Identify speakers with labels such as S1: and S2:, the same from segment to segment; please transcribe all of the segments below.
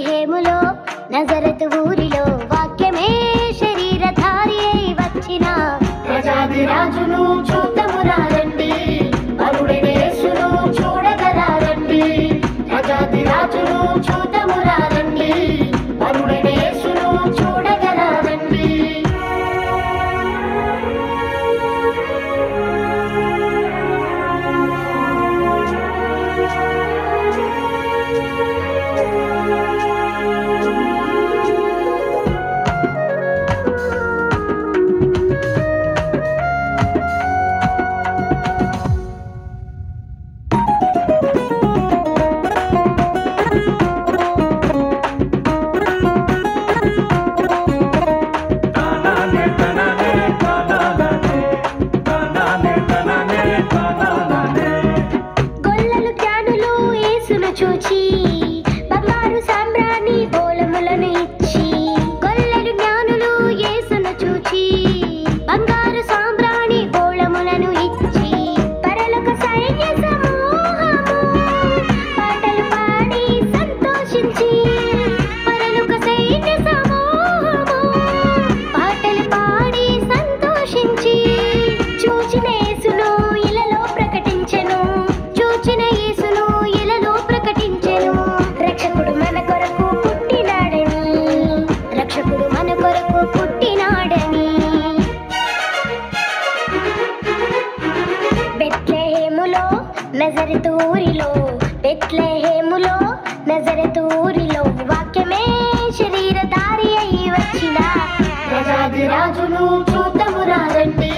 S1: బెత్లెహేములో నజరతు ఊరిలో వాక్యమే శరీరధారి అయి వచ్చిన
S2: ప్రజాదిరాజును చూద్దామురారండి, అరుడైన యేసును చూడగరారండి. ప్రజాదిరాజును చూద్దామురారండి, అరుడైన యేసును చూడగరారండి.
S1: గొల్లలు జ్ఞానులు యేసును చూచి బంగారు సాంబ్రాణి బోళములను ఇచ్చి గొల్లలు జ్ఞానులు యేసును చూచి బంగారు సాంబ్రాణి బోళములను ఇచ్చి పరలోక సైన్య సమూహము పాటలు పాడి సంతోషించి పరలోక సైన్య సమూహము పాటలు పాడి సంతోషించి చూచిన యేసును ఇలలో ప్రకటించెను, చూచిన యేసును ఇలలో ప్రకటించెను. రక్షకుడు మన కొరకు పుట్టినాడని, రక్షకుడు మన కొరకు పుట్టినాడని. బెత్లెహేములో నజరతు ఊరిలో, బెత్లెహేములో నజరతు ఊరిలో వాక్యమే శరీరధారి అయి వచ్చిన
S2: ప్రజాదిరాజును చూద్దామురారండి,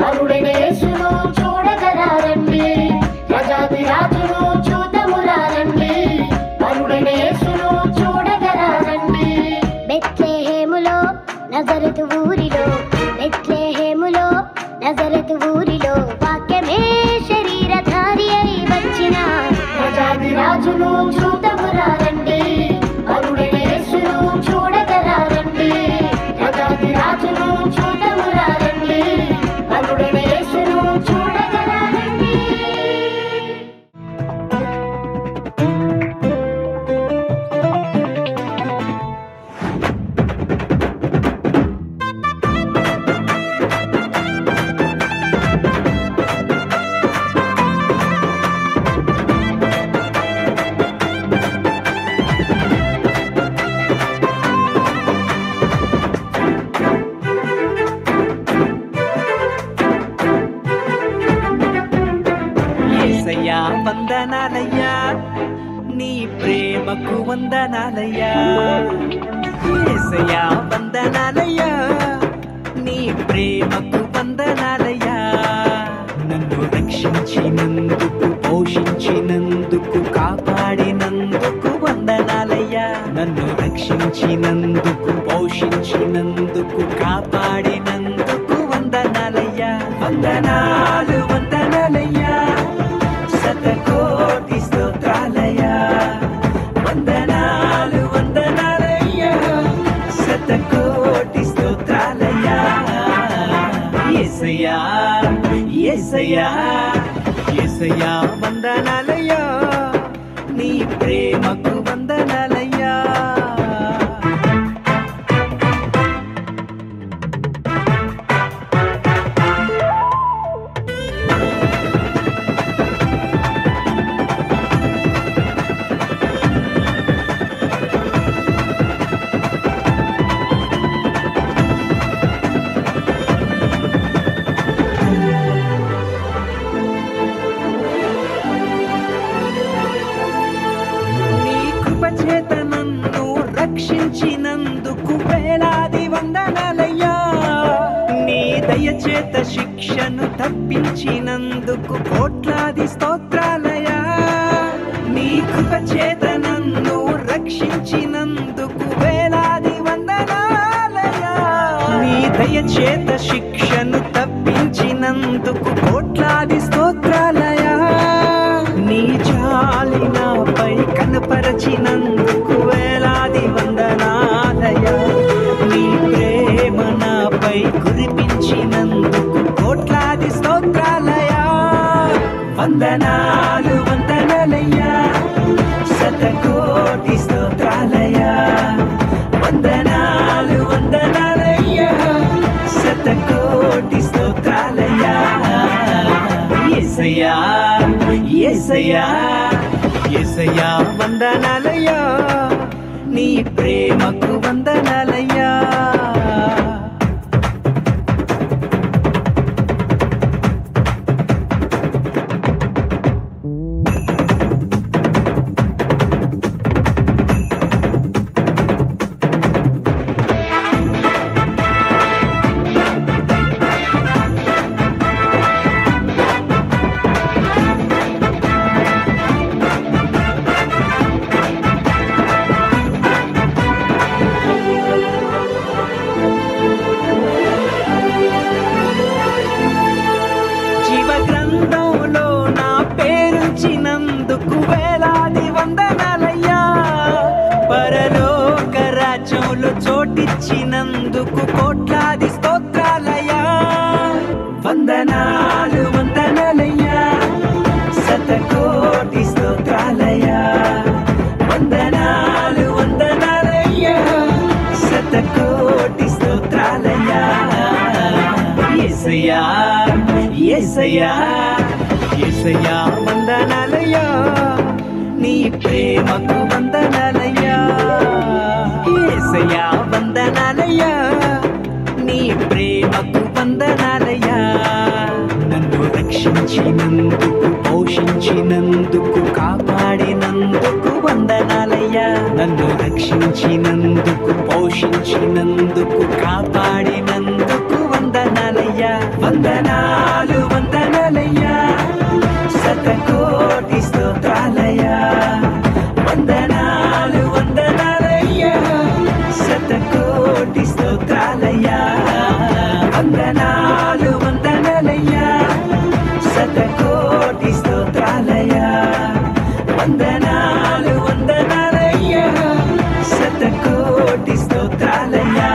S2: అరుడైన యేసును చూడగరారండి. ప్రజాదిరాజును చూద్దామురారండి, అరుడైన యేసును చూడగరారండి.
S1: బెత్లెహేములో నజరతు ఊరిలో, బెత్లెహేములో నజరతు ఊరిలో వాక్యమే శరీరధారి అయి వచ్చిన
S2: ప్రజాదిరాజును చూద్దామురారండి, అరుడైన యేసును చూడగరారండి. ప్రజాదిరాజును చూద్దామురారండి, అరుడైన యేసును చూడగరారండి.
S3: యేసయ్యా వందనాలయ్యా, నీ ప్రేమకు వందనాలయ్యా. యేసయ్యా వందనాలయ్యా, నీ ప్రేమకు వందనాలయ్యా. నన్ను రక్షించినందుకు, పోషించినందుకు, కాపాడినందుకు వందనాలయ్యా. నన్ను రక్షించినందుకు, పోషించినందుకు, కాపాడినందుకు వందనాలయ్యా. వందనాలు వందనాలయ్యా, శతకోటి స్తోత్రాలయ్యా. వందనాలు వందనాలయ్యా, శతకోటి స్తోత్రాలయ్యా. యేసయ్యా యేసయ్యా యేసయ్యా వందనాలయ్యా, నీ ప్రేమకు వందనాలయ్యా. నీ కృపచేత నన్ను రక్షించినందుకు వేలాది వందనాలయ్యా. నీ దయచేత శిక్షను తప్పించినందుకు కోట్లాది స్తోత్రాలయ్యా. నీ కృపచేత నన్ను రక్షించినందుకు వేలాది వందనాలయ్యా. నీ దయచేత శిక్షను తప్పించినందుకు కోట్లాది స్తోత్రాలయ్యా. నీ జాలి నాపై కనపరచినందుకు వేలాది వందనాలయ్యా. నీ ప్రేమ నాపై కురిపించినందుకు కోట్లాది స్తోత్రాలయ్యా. వందనాలు వందనాలయ్యా, శతకోటి స్తోత్రాలయ్యా. యేసయ్యా యేసయ్యా యేసయ్యా వందనాలయ్యా నీ ప్రేమకు వందనాలయ్యా చోటిచ్చినందుకు కోట్లాది స్తోత్రాలయ్యా వందనాలు వందనాలయ్యా శతకోటి స్తోత్రాలయ్యా వందనాలు వందనాలయ్యా శతకోటి స్తోత్రాలయ్యా యేసయ్యా యేసయ్యా యేసయ్యా వందనాలయ్యా నీ ప్రేమకు వందనాలయ్యా యేసయ్యా వందనాలయ్యా నీ ప్రేమకు వందనాలయ్యా నన్ను రక్షించినందుకు పోషించినందుకు కాపాడినందుకు వందనాలయ్యా నన్ను రక్షించినందుకు పోషించినందుకు కాపాడినందుకు వందనాలయ్యా వందనాలు వందనాలయ్యా శతకోటి స్తోత్రాలయ్యా వందనాలు వందనాలయ్యా శతకోటి స్తోత్రాలయ్యా వందనాలు వందనాలయ్యా శతకోటి స్తోత్రాలయ్యా వందనాలు వందనాలయ్యా శతకోటి స్తోత్రాలయ్యా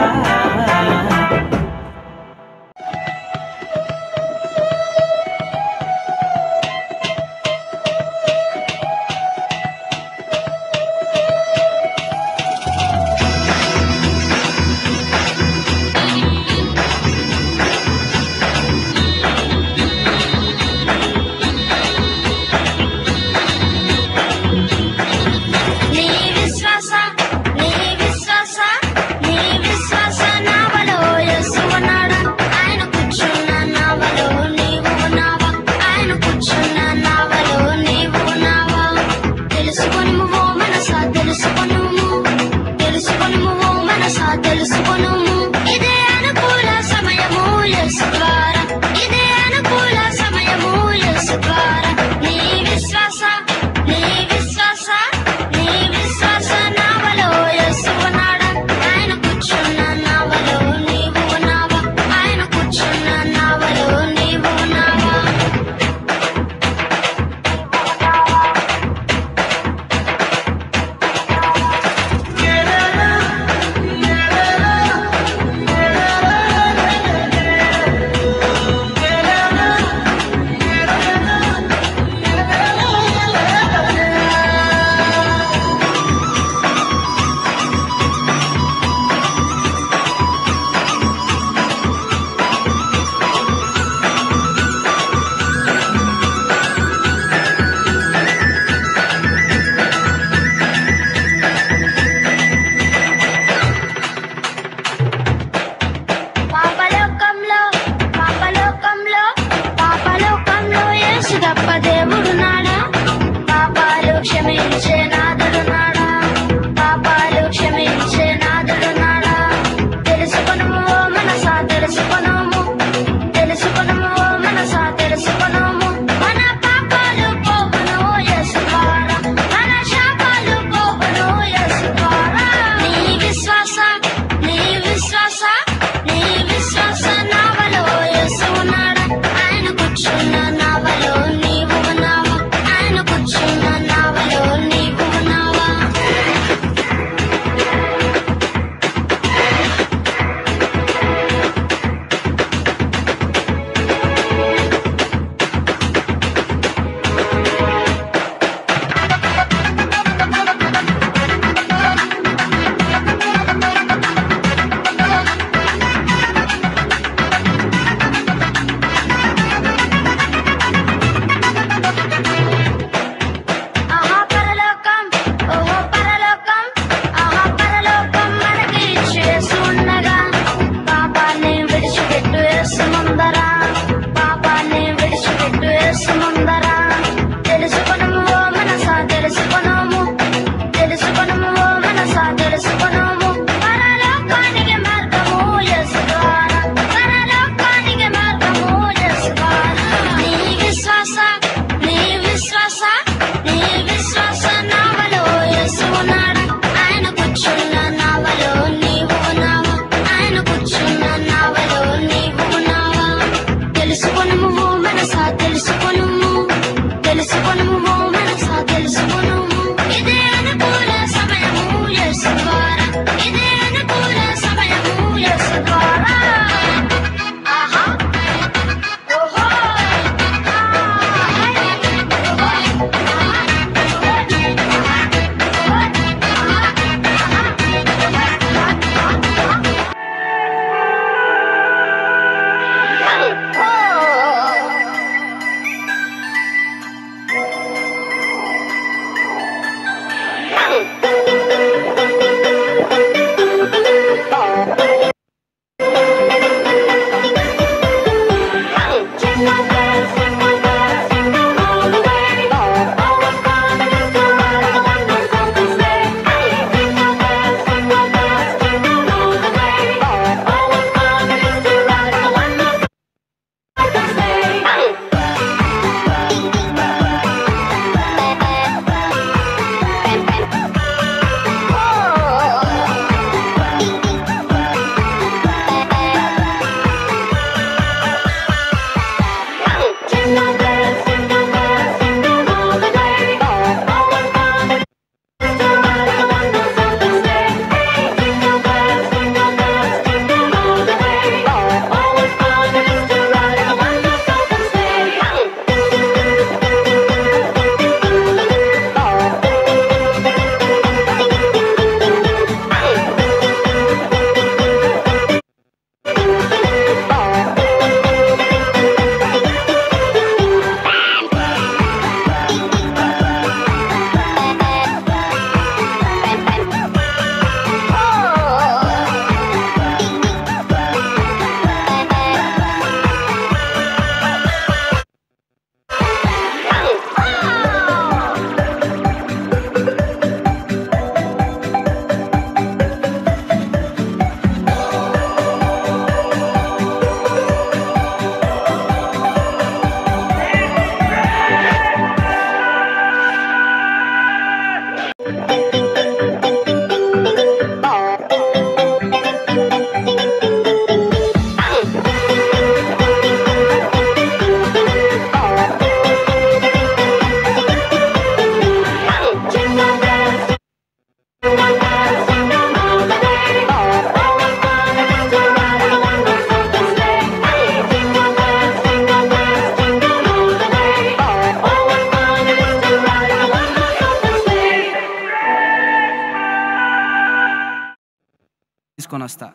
S4: తీసుకొని వస్తా.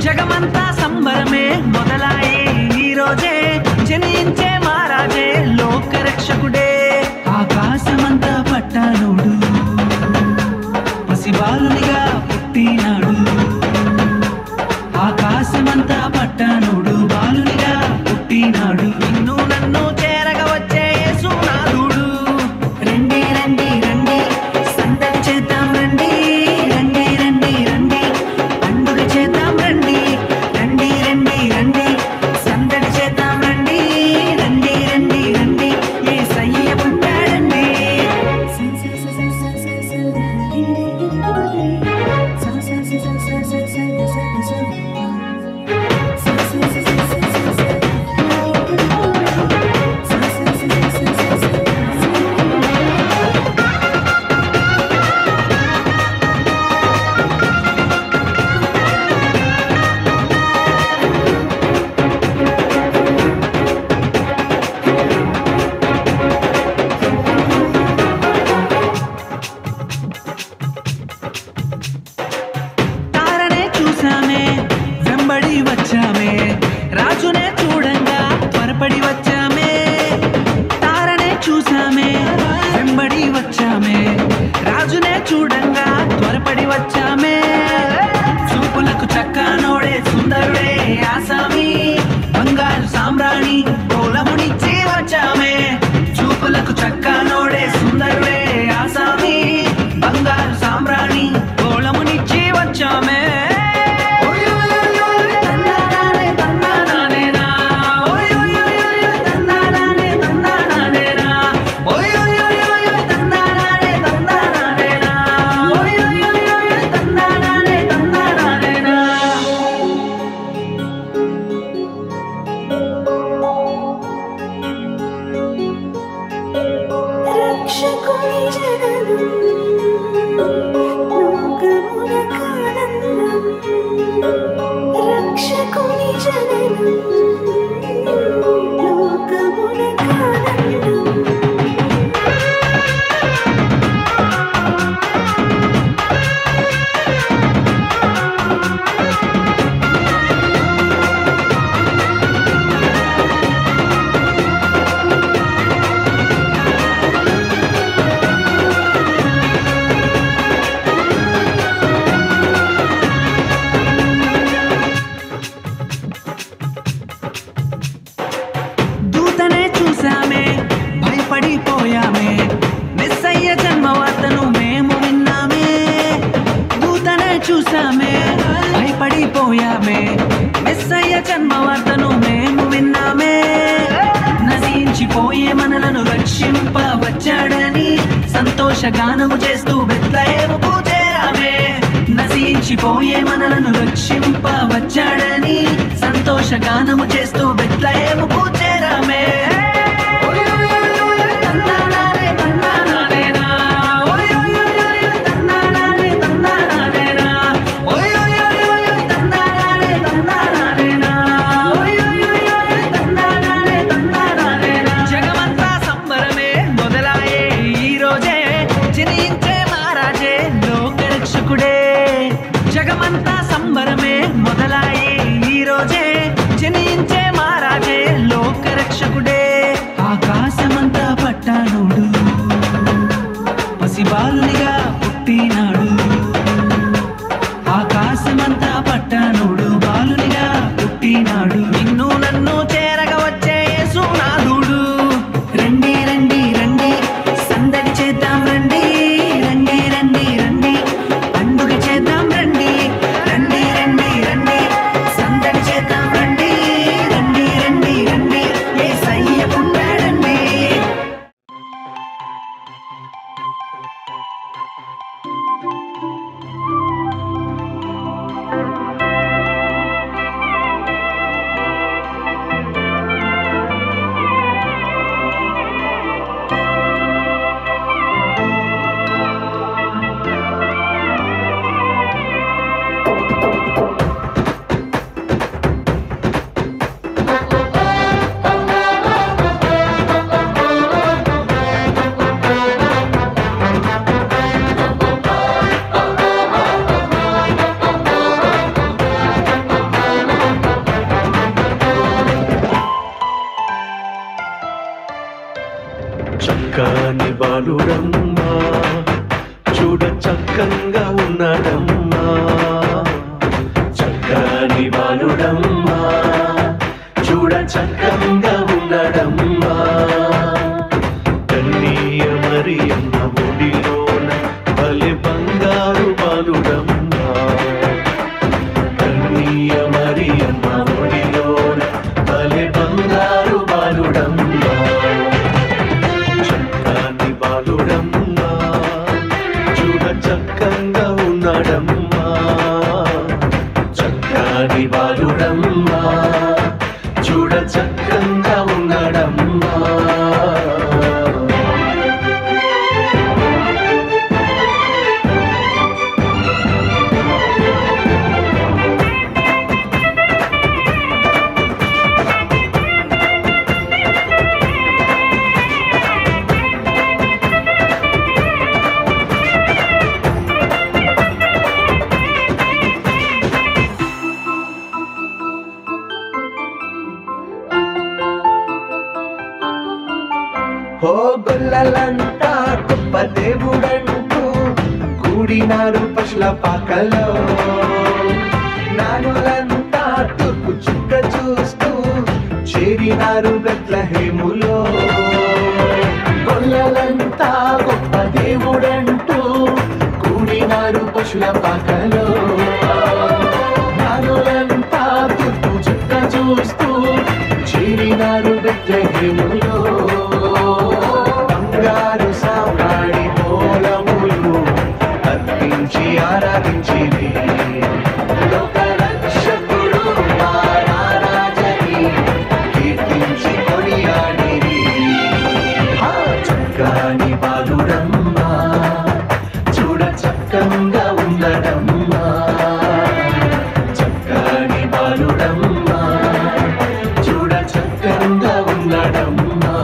S3: జగమంతా సంబరమే మొదలాయే ఈ రోజే, జనించే మహారాజే లోకరక్షకుడే. ఆకాశమంతా పట్టానుడు పసిబాలునిగా పుట్టినాడు. ఆకాశమంతా పట్టానుడు బాలునిగా పుట్టినాడు. నిన్ను నన్ను చేరగా వచ్చే యేసునాథుడు. రండి రండి రండి సందడి చేద్దాం రండి, రండి రండి రండి పండుగ చేద్దాం రండి, రండి రండి రండి సందడి చేద్దాం రండి, రండి రండి రండి యేసయ్య పుట్టాడండి. వెంబడి వచ్చామే రాజునే చూడంగా త్వరపడి వచ్చామే. తారనే చూసామే వెంబడి వచ్చామే రాజునే చూడంగా త్వరపడి వచ్చామే. చూపులకు చక్కనోడే సుందరుడే ఆసామి, బంగారు సామ్రాణి కోలమునిచ్చి వచ్చామే. చూపులకు చక్కనోడే సుందరుడే ఆసామి, బంగారు సామ్రాణి కోలమునిచ్చి వచ్చామే.
S2: రక్షకుని జననం లోకమునకానందం, రక్షకుని జననం లోకమునకానందం.
S3: దూతనే చూసామే భయపడిపోయామే, మెస్సయ్య జన్మవార్తను మేము విన్నామే. దూతనే చూసామే భయపడిపోయామే, మెస్సయ్య జన్మవార్తను మేము విన్నామే. నశించిపోయే మనలను రక్షింపవచ్చాడని సంతోషగానము చేస్తూ బెత్లెహేముకు చేరామే. నశించిపోయే మనలను రక్షింపవచ్చాడని సంతోషగానము చేస్తూ బెత్లెహేముకు చేరామే. జగమంతా సంబరమే మొదలాయే ఈ రోజే, జనించే మహారాజే లోకరక్షకుడే. జగమంతా సంబరమే మొదలాయే ఈ రోజే, జనించే మహారాజే లోకరక్షకుడే.
S4: చక్కని బాలుడమ్మా చూడ చక్కంగా ఉన్నాడమ్మా చక్కని బాలుడమ్మా చూడ చక్కంగా ఉన్నాడమ్మా కన్నీయ మరియమ్మ ఒడిలోన భలే బంగారు బాలుడమ్మా కన్నీయ మరియమ్మ ఒడిలోన భలే బంగారు బాలుడమ్మా బాలుడమ్మా చూడ చక్కంగా ఉన్నాడమ్మా చక్కని బాలుడమ్మా చూడ చక్కంగా ఉన్నాడమ్మా ఓ గొల్లలంతా గొప్ప దేవుడంటూ కూడినారు పశుల పాకలో నానులంతా తూర్పు చుక్క చూస్తూ చేరినారు బెత్లెహేములో గొల్లలంతా గొప్ప దేవుడంటూ కూడినారు పశుల పాకలో నానులంతా తూర్పు చుక్క చూస్తూ చేరినారు బెత్లెహేములో బంగారు సాంబ్రాణి మూలములు అర్పించి ఆరాధించిరి లోక రక్షకుడు మా రాజని కీర్తించి కొనియాడిరి చక్కని బాలుడమ్మా చూడ చక్కంగా ఉండడమ్మా చక్కని బాలుడమ్మా చూడ చక్కంగా ఉండడమ్మా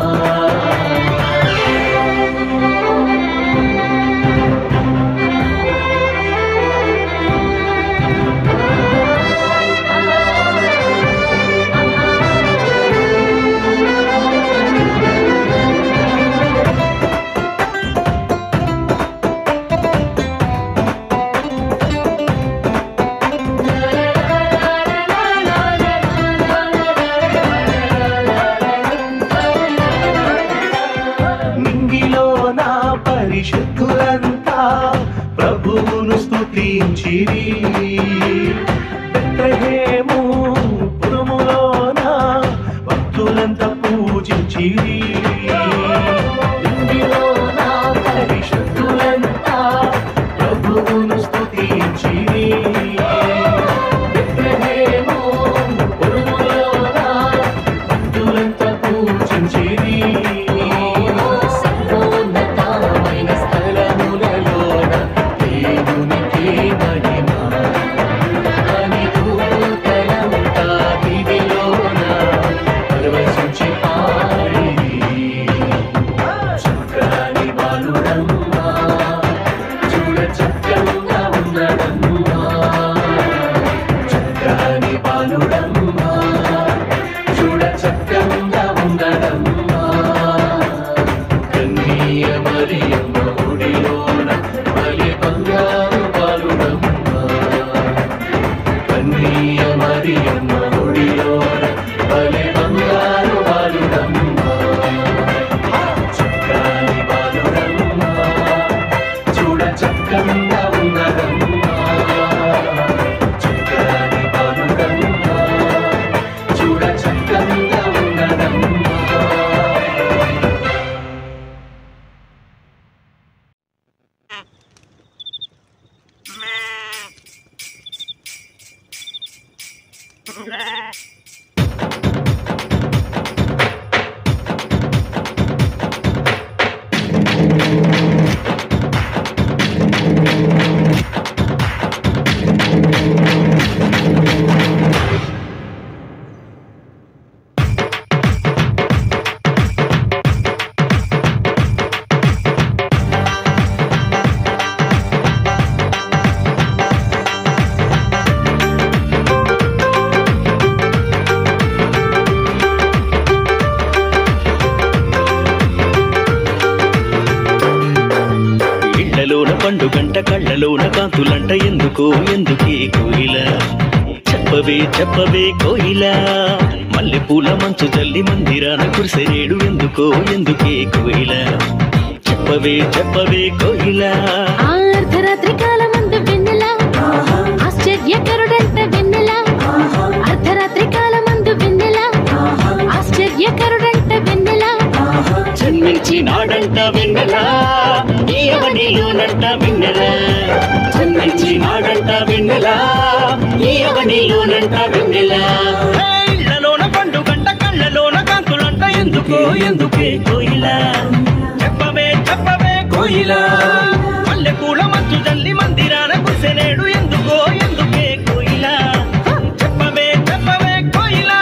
S4: పరిశుద్ధులంతా ప్రభువును స్తుతించిరి బెత్లెహేము పురములోన భక్తులంతా పూజించిరి ఇందులోన పరిశుద్ధులంతా ప్రభువును స్తుతించిరి బెత్లెహేము పురములోన భక్తులంతా పూజించిరి
S5: పండుగంట ఎందుకో ఎందుకే కోయిలా చెప్పవే చెప్పవే కోయిలా మల్లె పూల మంచు జల్లి మందిరాన కురిసెనేడు ఎందుకో ఎందుకే కోయిలా చెప్పవే చెప్పవే కోయిలా
S6: అర్ధరాత్రి కాలమందు వెన్నెల ఆశ్చర్యకరుడంట వెన్నెల అర్ధరాత్రి కాలమందు వెన్నెల ఆశ్చర్యకరుడంట వెన్నెల
S5: జన్మించినాడంట వెన్నెల ఈ అవనిలోనంట వెన్నెల జన్మించినాడంట వెన్నెల ఈ అవనిలోనంట వెన్నెల ఇళ్లలోన పండుగంట కళ్ళలోన కాంతులంట ఎందుకో ఎందుకే కోయిలా చెప్పవే చెప్పవే కోయిలా మల్లె పూల మంచు జల్లి మందిరాన కురిసెనేడు ఎందుకో ఎందుకే కోయిలా చెప్పవే చెప్పవే కోయిలా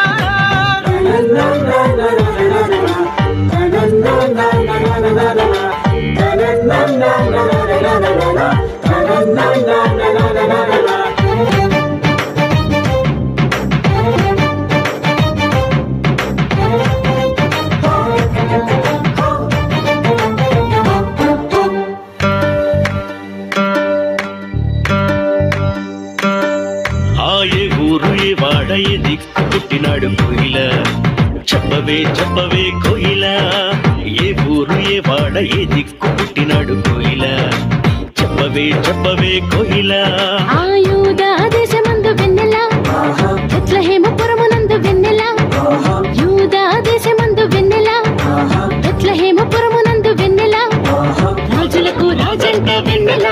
S5: దిక్కు పుట్టినాడు కోయిలా చెప్పవే చెప్పవే కోయిలా ఏ ఊరు ఏ వాడ ఏ దిక్కు పుట్టినాడు కోయిలా చెప్పవే చెప్పవే కోయిలా
S6: ఆయుధ దేశమందు వెన్నెల బెత్లెహేముపురమునందు వెన్నెల యూదా దేశమందు వెన్నెల బెత్లెహేముపురమునందు వెన్నెల రాజులకు రాజంట వెన్నెల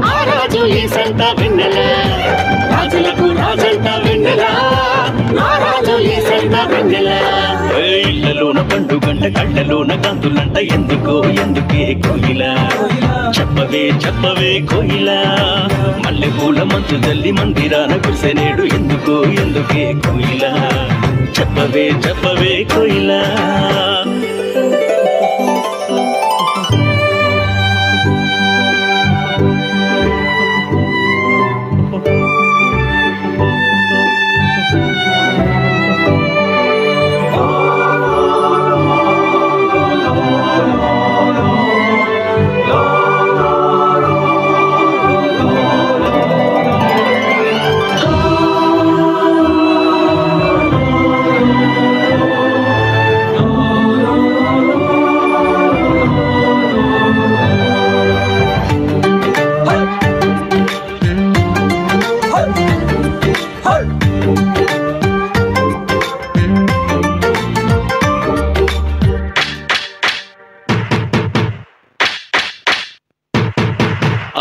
S6: ఆ రాజు యేసంట వెన్నెల రాజులకు రాజంట వెన్నెల ఆ రాజు యేసంట వెన్నెల
S5: ఇళ్లలోన పండుగంట కళ్ళలోన కాంతులంట ఎందుకో ఎందుకే కోయిలా చెప్పవే చెప్పవే కోయిలా మల్లె పూల మంచు జల్లి మందిరాన కురిసెనేడు ఎందుకో ఎందుకే కోయిలా చెప్పవే చెప్పవే కోయిలా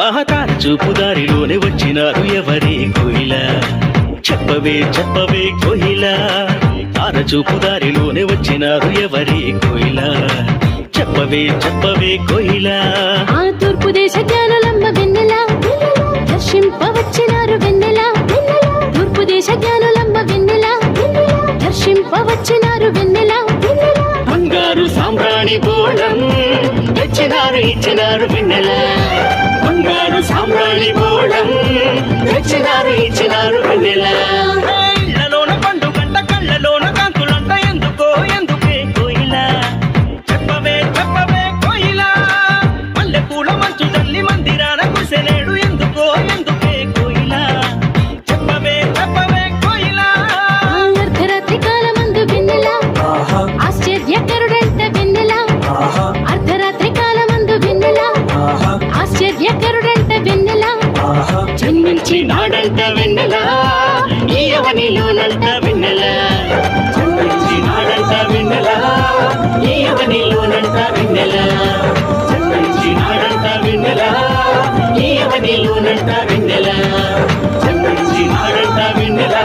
S5: ఆహతార చూపు దారిలోనే వచ్చినారు ఎవరే కోయిలా చెప్పవే చెప్పవే కోయిలా తార చూపు దారిలోనే వచ్చినారు ఎవరే కోయిలా చెప్పవే చెప్పవే కోయిలా
S6: ఆ తూర్పు దేశ జ్ఞానులమ్మ వెన్నెల దర్శింపవచ్చినారు వెన్నెల తూర్పు దేశ జ్ఞానులమ్మ వెన్నెల దర్శింపవచ్చినారు వెన్నెల
S5: బంగారు సాంబ్రాణి బోళం తెచ్చినారు ఇచ్చినారు వెన్నెల బంగారు సాంబ్రాణి బోళం తెచ్చినారు ఇచ్చినారు వెన్నెల ఇళ్లలోన పండుగంట కళ్ళలోన కాంతులంట ఎందుకో ఎందుకే కోయిలా చెప్పవే చెప్పవే కోయిలా మల్లె పూల మంచు జల్లి మందిరాన కురిసెనేడు ఎందుకో ఎందుకే కోయిలా చెప్పవే చెప్పవే కోయిలా
S6: అర్ధరాత్రి కాలమందు వెన్నెల ఆశ్చర్యకరుడంట వెన్నెల అర్ధరాత్రి కాలమందు వెన్నెల ఆశ్చర్యకరుడంట వెన్నెల
S5: జన్మించినాడంట వెన్నెల ఈ అవనిలోనంట వెన్నెల జన్మించినాడంట వెన్నెల ఈ అవనిలోనంట వెన్నెల జన్మించినాడంట వెన్నెల ఈ అవనిలోనంట వెన్నెల జన్మించినాడంట వెన్నెల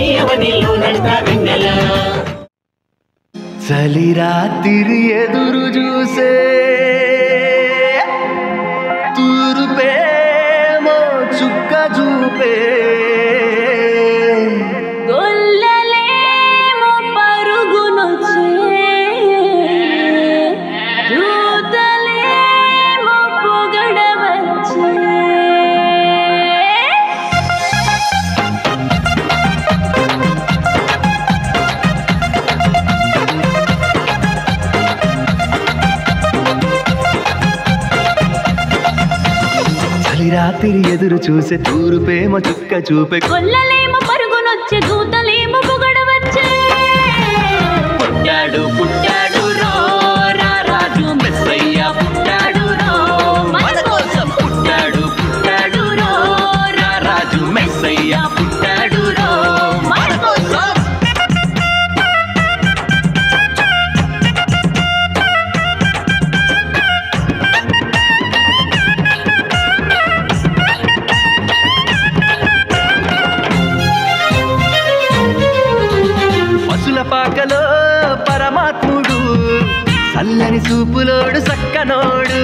S5: ఈ అవనిలోనంట వెన్నెల చలి రాత్రి ఎదురు చూసే తూరుపేమో చుక్క చూపే
S6: గొల్లలేమో పరుగునొచ్చే దూతలేమో పొగడవచ్చే
S3: రాత్రి ఎదురు చూసే తూరుపేమో చుక్క చూపే
S6: కొల్లలేమో పరుగునొచ్చే దూతలేమో పొగడవచ్చే
S3: పుట్టాడు పుట్టాడు రో రా రాజు మెస్సయ్య పుట్టాడు రో మన కోసం పుట్టాడు పుట్టాడు రో రా రాజు మెస్సయ్య పుట్టాడు రో మన కోసం పశుల పాకలో పరమాత్ముడు చల్లని చూపులోడు సక్కనోడు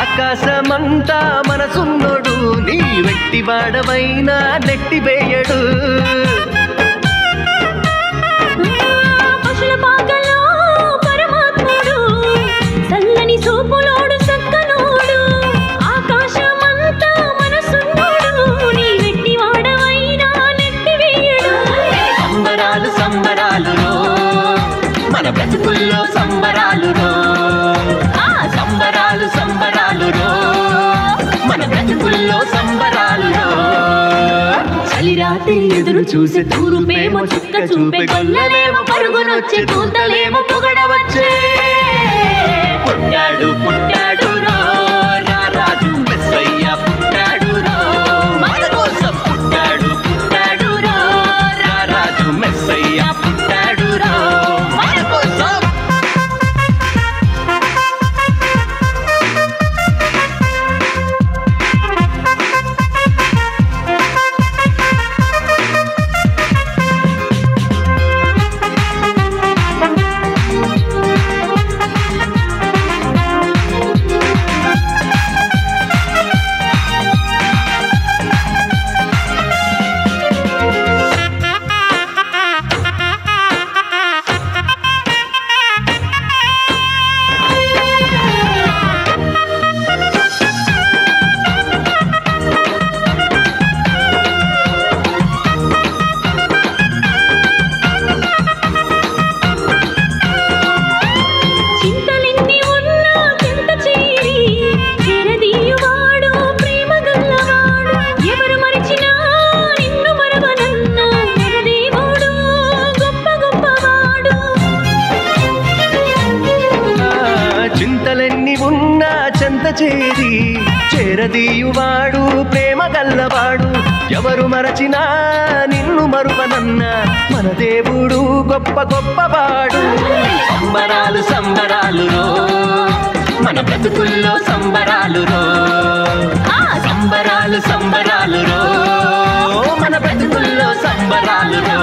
S3: ఆకాశమంతా మనసున్నోడు నీ వెట్టి వాడవైనా నెట్టివేయడు
S6: పశుల పాకలో పరమాత్ముడు చల్లని చూపులోడు సక్కనోడు ఆకాశమంతా మనసున్నోడు నీ వెట్టి వాడవైనా నెట్టివేయడు
S3: సంబరాలు సంబరాలు రో మన బ్రతుకుల్లో సంబరాలు రో సంబరాలు సంబరాలు రో మన బ్రతుకుల్లో సంబరాలు రో చలిరాత్రి ఎదురు చూసే తూరుపేమో చుక్క చూపే గొల్లలేమో పరుగునొచ్చే దూతలేమో పొగడవచ్చే పుట్టాడు పుట్టాడు రో రా రాజు మెస్సయ్య పుట్టాడు రో మన కోసం పుట్టాడు పుట్టాడు రో రా రాజు మెస్సయ్య పుట్టాడు రో మన కోసం
S6: చింతలెన్ని ఉన్నా చింత చేరి చెరదీయువాడు ప్రేమ గల్లవాడు ఎవరు మరిచినా నిన్ను మరవనన్నా మరదేవుడు గొప్ప గొప్పవాడు
S3: చింతలెన్ని ఉన్నా చెంత చేరి చేరదీయువాడు ప్రేమ గల్లవాడు ఎవరు మరచినా నిన్ను మరువనన్న మన దేవుడు గొప్ప గొప్పవాడు సంబరాలు సంబరాలు రో మన బ్రతుకుల్లో సంబరాలు రో సంబరాలు సంబరాలు రో మన బ్రతుకుల్లో సంబరాలు రో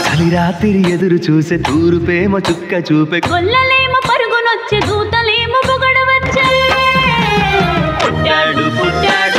S3: చలిరాత్రి ఎదురు చూసే తూరుపేమో చుక్క చూపే
S6: కొల్లలేమో పరుగునొచ్చే దూతలేమో పొగడవచ్చే
S3: పుట్టాడు పుట్టాడు